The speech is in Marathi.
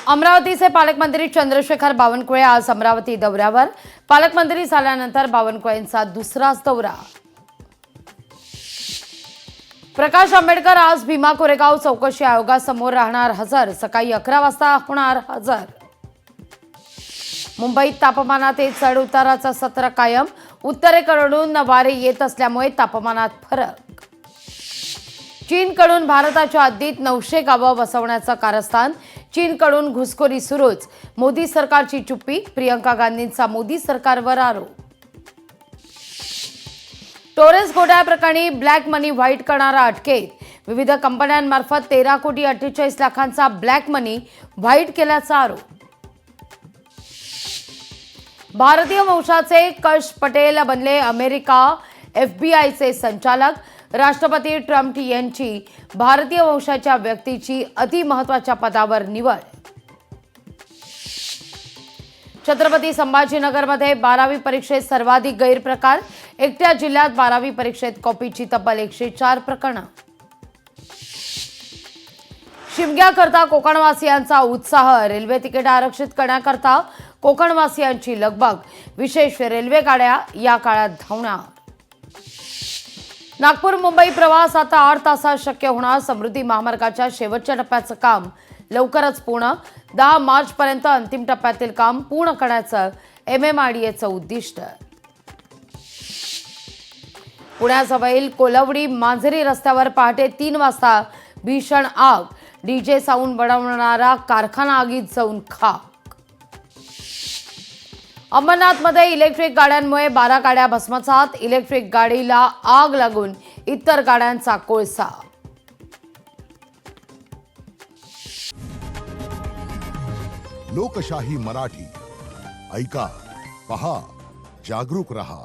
अमरावतीचे पालकमंत्री चंद्रशेखर बावनकुळे आज अमरावती दौऱ्यावर। पालकमंत्री झाल्यानंतर बावनकुळेंचा दुसराच दौरा। प्रकाश आंबेडकर आज भीमा कोरेगाव चौकशी आयोगासमोर राहणार हजर। सकाळी 11 वाजता होणार हजर। मुंबईत तापमानात चढ उताराचं सत्र कायम। उत्तरेकडून वारे येत असल्यामुळे तापमानात फरक। चीनकडून भारताच्या हद्दीत 900 गावं बसवण्याचं कारस्थान। चीनकडून घुसखोरी सुरूच। मोदी सरकारची चुप्पी। प्रियंका गांधींचा मोदी सरकारवर आरोप। टोरेस घोटाळ्याप्रकरणी ब्लॅक मनी व्हाईट करणारा अटकेत। विविध कंपन्यांमार्फत 13 कोटी 48 लाखांचा ब्लॅक मनी व्हाईट केल्याचा आरोप। भारतीय वंशाचे कश पटेल बनले अमेरिका एफबीआयचे संचालक। राष्ट्रपती ट्रम्प यांची भारतीय वंशाच्या व्यक्तीची अतिमहत्त्वाच्या पदावर निवड। छत्रपती संभाजीनगरमध्ये 12वी परीक्षेत सर्वाधिक गैरप्रकार। एकट्या जिल्ह्यात 12वी परीक्षेत कॉपीची तब्बल 104 प्रकरणं। शिमग्याकरता कोकणवासियांचा उत्साह। रेल्वे तिकीट आरक्षित करण्याकरता कोकणवासियांची लगबग। विशेष रेल्वे गाड्या या काळात धावणार। नागपूर मुंबई प्रवास आता 8 तासात शक्य होणार। समृद्धी महामार्गाच्या शेवटच्या टप्प्याचं काम लवकरच पूर्ण। 10 मार्चपर्यंत अंतिम टप्प्यातील काम पूर्ण करण्याचं MMRDAचं उद्दिष्ट। पुण्याजवळील कोलवडी मांजरी रस्त्यावर पहाटे 3 वाजता भीषण आग। डीजे साऊंड बनवणारा कारखाना आगीत जाऊन खाक। अंबरनाथमध्ये इलेक्ट्रिक गाड्यांमुळे 12 गाड्या भस्मसात। इलेक्ट्रिक गाडीला आग लागून इतर गाड्यांचा कोळसा। लोकशाही मराठी ऐका, पहा, जागरूक रहा।